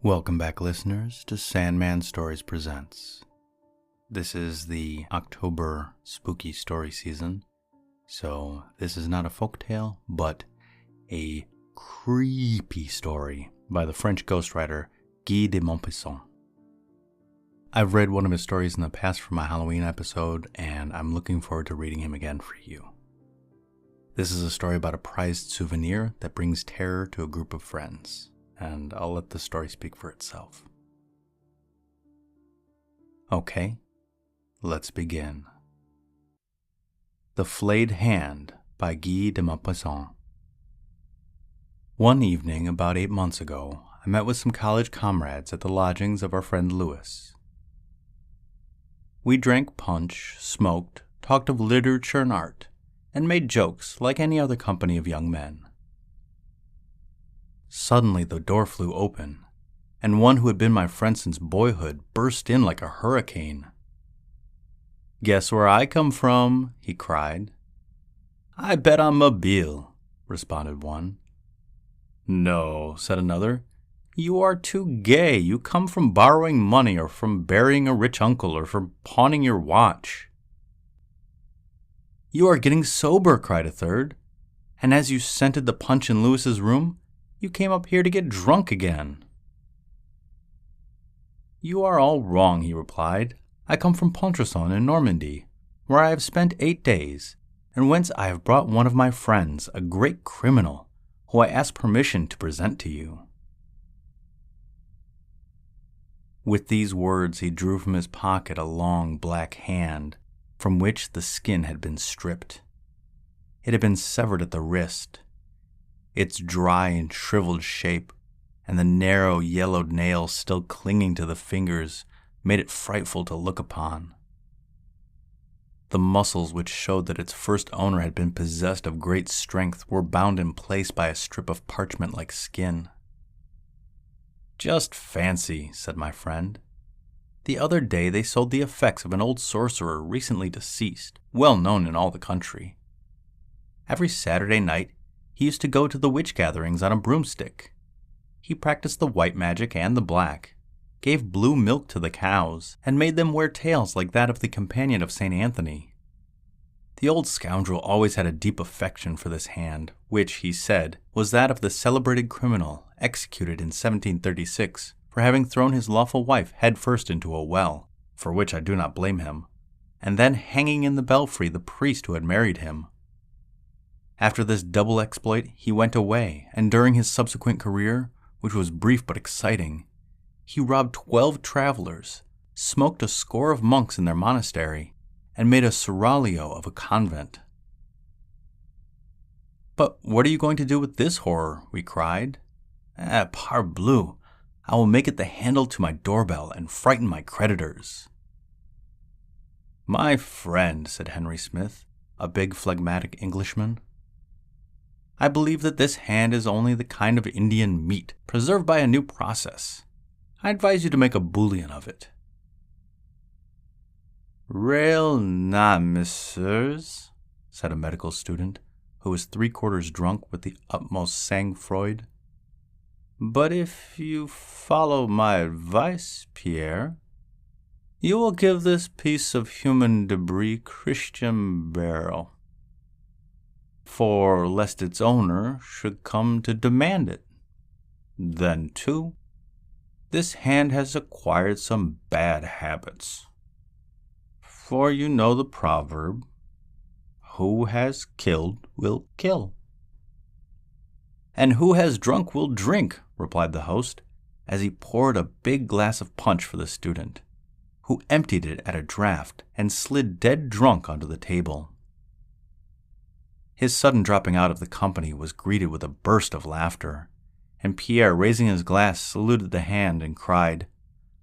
Welcome back, listeners, to Sandman Stories Presents. This is the October spooky story season, so this is not a folktale, but a creepy story by the French ghostwriter Guy de Maupassant. I've read one of his stories in the past for my Halloween episode, and I'm looking forward to reading him again for you. This is a story about a prized souvenir that brings terror to a group of friends, and I'll let the story speak for itself. Okay, let's begin. The Flayed Hand by Guy de Maupassant. One evening about 8 months ago, I met with some college comrades at the lodgings of our friend Louis. We drank punch, smoked, talked of literature and art, and made jokes like any other company of young men. Suddenly the door flew open, and one who had been my friend since boyhood burst in like a hurricane. "Guess where I come from?" he cried. "I bet on Mobile," responded one. "No," said another. "You are too gay. You come from borrowing money, or from burying a rich uncle, or from pawning your watch." "You are getting sober," cried a third. "And as you scented the punch in Louis's room, you came up here to get drunk again." "You are all wrong," he replied. "I come from Pontresson in Normandy, where I have spent 8 days, and whence I have brought one of my friends, a great criminal, who I ask permission to present to you." With these words he drew from his pocket a long black hand, from which the skin had been stripped. It had been severed at the wrist. Its dry and shriveled shape, and the narrow yellowed nails still clinging to the fingers, made it frightful to look upon. The muscles which showed that its first owner had been possessed of great strength were bound in place by a strip of parchment-like skin. "Just fancy," said my friend. "The other day they sold the effects of an old sorcerer recently deceased, well known in all the country. Every Saturday night he used to go to the witch gatherings on a broomstick. He practiced the white magic and the black, gave blue milk to the cows, and made them wear tails like that of the companion of St. Anthony. The old scoundrel always had a deep affection for this hand, which, he said, was that of the celebrated criminal executed in 1736 for having thrown his lawful wife head-first into a well, for which I do not blame him, and then hanging in the belfry the priest who had married him. After this double exploit, he went away, and during his subsequent career, which was brief but exciting, he robbed 12 travelers, smoked a score of monks in their monastery, and made a seraglio of a convent." "But what are you going to do with this horror?" we cried. "Parbleu, I will make it the handle to my doorbell and frighten my creditors." "My friend," said Henry Smith, a big phlegmatic Englishman, "I believe that this hand is only the kind of Indian meat, preserved by a new process. I advise you to make a bouillon of it." "Rail na, messieurs," said a medical student, who was 3/4 drunk with the utmost sang-froid. "But if you follow my advice, Pierre, you will give this piece of human debris Christian burial. For lest its owner should come to demand it. Then, too, this hand has acquired some bad habits. For you know the proverb, 'Who has killed will kill.'" "And who has drunk will drink," replied the host, as he poured a big glass of punch for the student, who emptied it at a draught and slid dead drunk onto the table. His sudden dropping out of the company was greeted with a burst of laughter, and Pierre, raising his glass, saluted the hand and cried,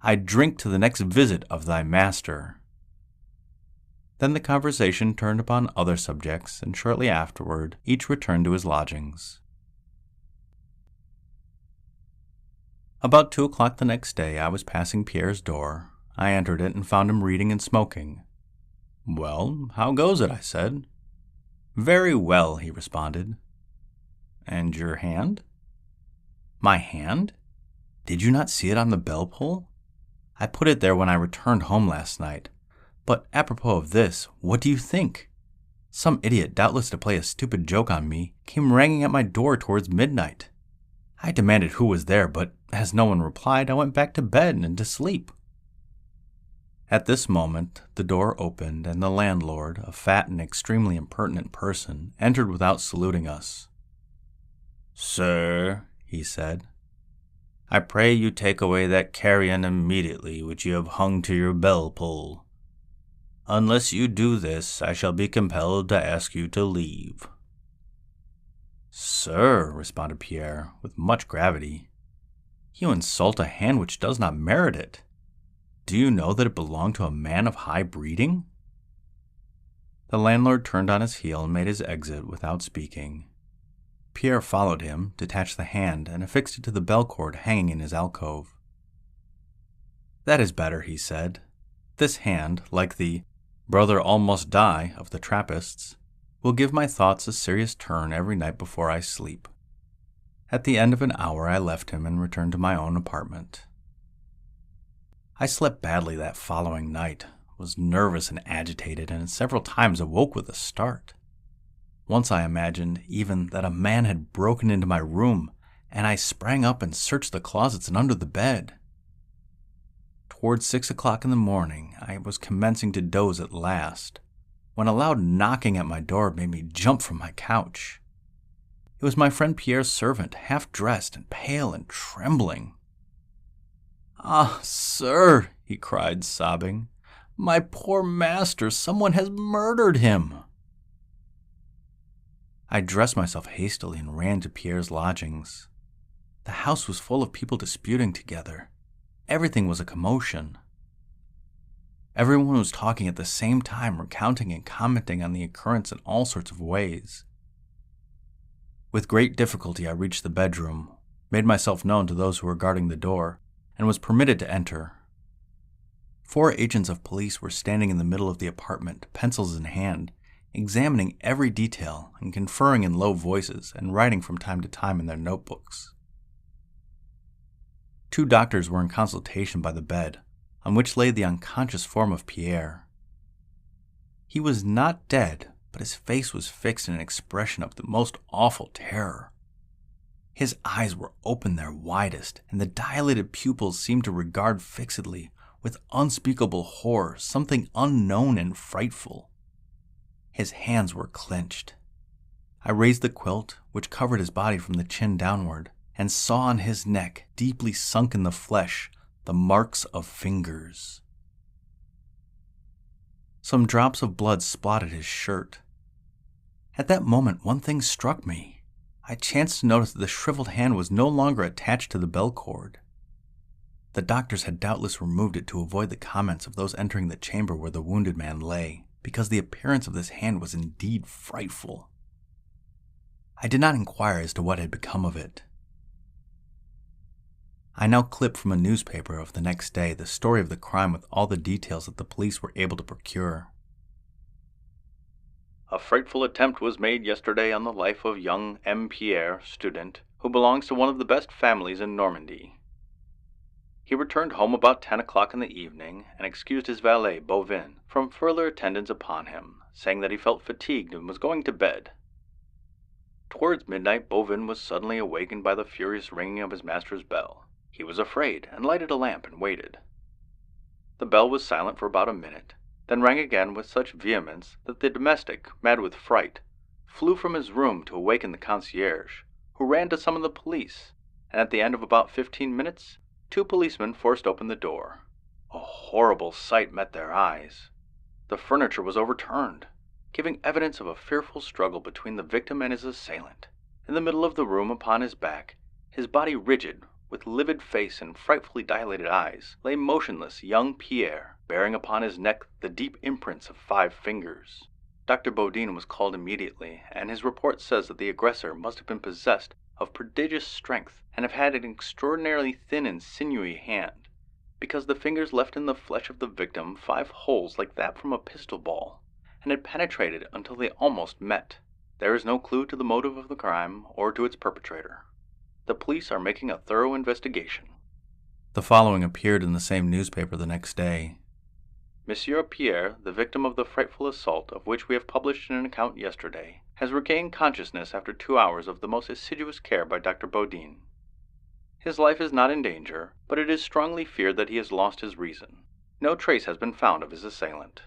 "I drink to the next visit of thy master." Then the conversation turned upon other subjects, and shortly afterward each returned to his lodgings. About 2 o'clock the next day I was passing Pierre's door. I entered it and found him reading and smoking. "Well, how goes it?" I said. "Very well," he responded. "And your hand?" "My hand? Did you not see it on the bell pull? I put it there when I returned home last night. But apropos of this, what do you think? Some idiot, doubtless to play a stupid joke on me, came ringing at my door towards midnight. I demanded who was there, but as no one replied, I went back to bed and to sleep. At this moment, the door opened, and the landlord, a fat and extremely impertinent person, entered without saluting us. "Sir," he said, "I pray you take away that carrion immediately which you have hung to your bell-pull. Unless you do this, I shall be compelled to ask you to leave." "Sir," responded Pierre, with much gravity, "you insult a hand which does not merit it. Do you know that it belonged to a man of high breeding?" The landlord turned on his heel and made his exit without speaking. Pierre followed him, detached the hand, and affixed it to the bell cord hanging in his alcove. "That is better," he said. "This hand, like the 'brother all must die' of the Trappists, will give my thoughts a serious turn every night before I sleep." At the end of an hour I left him and returned to my own apartment. I slept badly that following night, was nervous and agitated, and several times awoke with a start. Once I imagined, even, that a man had broken into my room, and I sprang up and searched the closets and under the bed. Towards 6 o'clock in the morning, I was commencing to doze at last, when a loud knocking at my door made me jump from my couch. It was my friend Pierre's servant, half dressed and pale and trembling. "Ah, sir," he cried, sobbing, "my poor master, someone has murdered him." I dressed myself hastily and ran to Pierre's lodgings. The house was full of people disputing together. Everything was a commotion. Everyone was talking at the same time, recounting and commenting on the occurrence in all sorts of ways. With great difficulty I reached the bedroom, made myself known to those who were guarding the door, and was permitted to enter. 4 agents of police were standing in the middle of the apartment, pencils in hand, examining every detail and conferring in low voices and writing from time to time in their notebooks. 2 doctors were in consultation by the bed, on which lay the unconscious form of Pierre. He was not dead, but his face was fixed in an expression of the most awful terror. His eyes were open their widest, and the dilated pupils seemed to regard fixedly, with unspeakable horror, something unknown and frightful. His hands were clenched. I raised the quilt, which covered his body from the chin downward, and saw on his neck, deeply sunk in the flesh, the marks of fingers. Some drops of blood spotted his shirt. At that moment, one thing struck me. I chanced to notice that the shriveled hand was no longer attached to the bell cord. The doctors had doubtless removed it to avoid the comments of those entering the chamber where the wounded man lay, because the appearance of this hand was indeed frightful. I did not inquire as to what had become of it. I now clipped from a newspaper of the next day the story of the crime with all the details that the police were able to procure. "A frightful attempt was made yesterday on the life of young M. Pierre, student, who belongs to one of the best families in Normandy. He returned home about 10 o'clock in the evening, and excused his valet, Bovin, from further attendance upon him, saying that he felt fatigued and was going to bed. Towards midnight, Bovin was suddenly awakened by the furious ringing of his master's bell. He was afraid, and lighted a lamp and waited. The bell was silent for about a minute, then rang again with such vehemence that the domestic, mad with fright, flew from his room to awaken the concierge, who ran to summon the police, and at the end of about 15 minutes, 2 policemen forced open the door. A horrible sight met their eyes. The furniture was overturned, giving evidence of a fearful struggle between the victim and his assailant. In the middle of the room, upon his back, his body rigid, with livid face and frightfully dilated eyes, lay motionless young Pierre, bearing upon his neck the deep imprints of 5 fingers. Dr. Bodin was called immediately, and his report says that the aggressor must have been possessed of prodigious strength and have had an extraordinarily thin and sinewy hand, because the fingers left in the flesh of the victim 5 holes like that from a pistol ball, and had penetrated until they almost met. There is no clue to the motive of the crime or to its perpetrator. The police are making a thorough investigation. The following appeared in the same newspaper the next day. Monsieur Pierre, the victim of the frightful assault of which we have published an account yesterday, has regained consciousness after 2 hours of the most assiduous care by Dr. Bodin. His life is not in danger, but it is strongly feared that he has lost his reason. No trace has been found of his assailant.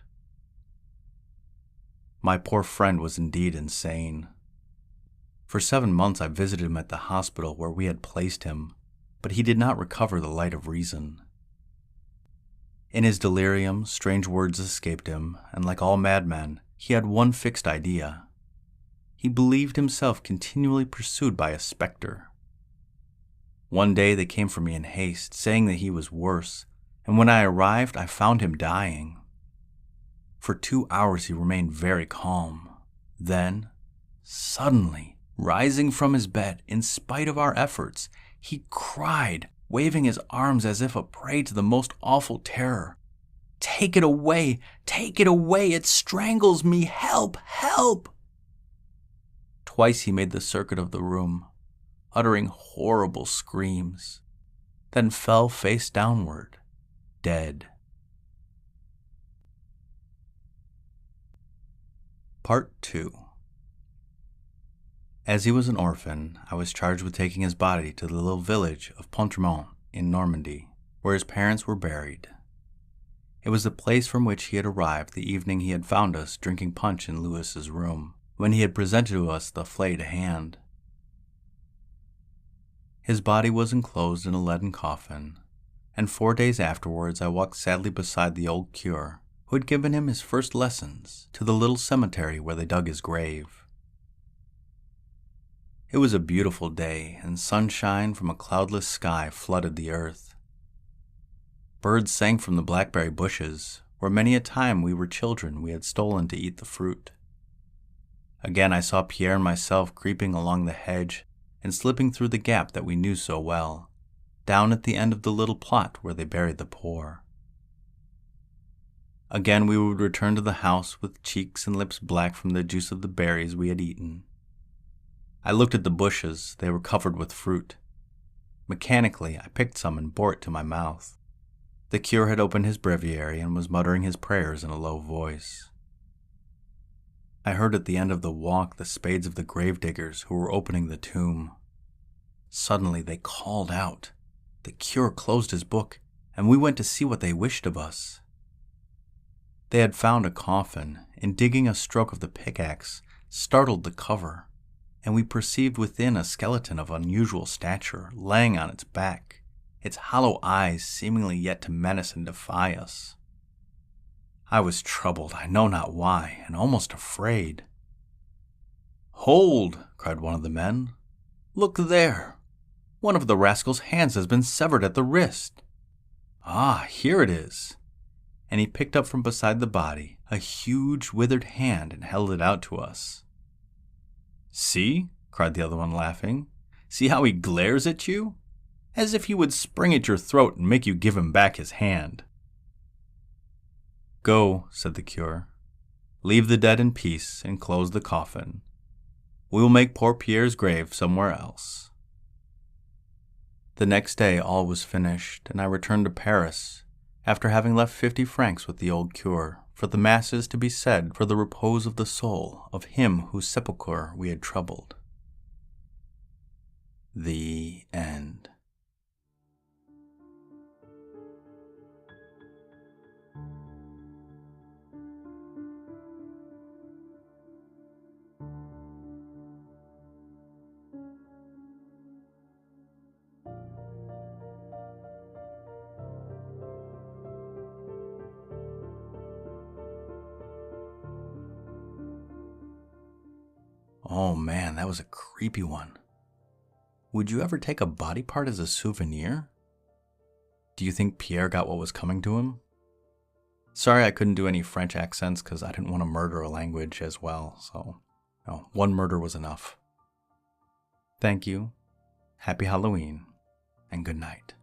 My poor friend was indeed insane. For 7 months I visited him at the hospital where we had placed him, but he did not recover the light of reason. In his delirium, strange words escaped him, and like all madmen, he had one fixed idea. He believed himself continually pursued by a specter. One day they came for me in haste, saying that he was worse, and when I arrived, I found him dying. For 2 hours he remained very calm. Then, suddenly, rising from his bed, in spite of our efforts, he cried, waving his arms as if a prey to the most awful terror, "Take it away! Take it away! It strangles me! Help! Help!" Twice he made the circuit of the room, uttering horrible screams, then fell face downward, dead. Part 2. As he was an orphan, I was charged with taking his body to the little village of Pontremont in Normandy, where his parents were buried. It was the place from which he had arrived the evening he had found us drinking punch in Louis's room, when he had presented to us the flayed hand. His body was enclosed in a leaden coffin, and 4 days afterwards I walked sadly beside the old curé, who had given him his first lessons, to the little cemetery where they dug his grave. It was a beautiful day, and sunshine from a cloudless sky flooded the earth. Birds sang from the blackberry bushes, where many a time we were children we had stolen to eat the fruit. Again I saw Pierre and myself creeping along the hedge and slipping through the gap that we knew so well, down at the end of the little plot where they buried the poor. Again we would return to the house with cheeks and lips black from the juice of the berries we had eaten. I looked at the bushes. They were covered with fruit. Mechanically, I picked some and bore it to my mouth. The curé had opened his breviary and was muttering his prayers in a low voice. I heard at the end of the walk the spades of the gravediggers who were opening the tomb. Suddenly they called out. The curé closed his book, and we went to see what they wished of us. They had found a coffin, and digging a stroke of the pickaxe, startled the cover, and we perceived within a skeleton of unusual stature, laying on its back, its hollow eyes seemingly yet to menace and defy us. I was troubled, I know not why, and almost afraid. "Hold!" cried one of the men. "Look there! One of the rascal's hands has been severed at the wrist. Ah, here it is!" And he picked up from beside the body a huge withered hand and held it out to us. "See," cried the other one, laughing. "See how he glares at you? As if he would spring at your throat and make you give him back his hand." "Go," said the curé. "Leave the dead in peace and close the coffin. We will make poor Pierre's grave somewhere else." The next day all was finished, and I returned to Paris, after having left 50 francs with the old curé, for the masses to be said for the repose of the soul of him whose sepulchre we had troubled. The end. Oh man, that was a creepy one. Would you ever take a body part as a souvenir? Do you think Pierre got what was coming to him? Sorry I couldn't do any French accents because I didn't want to murder a language as well, so no, one murder was enough. Thank you, happy Halloween, and good night.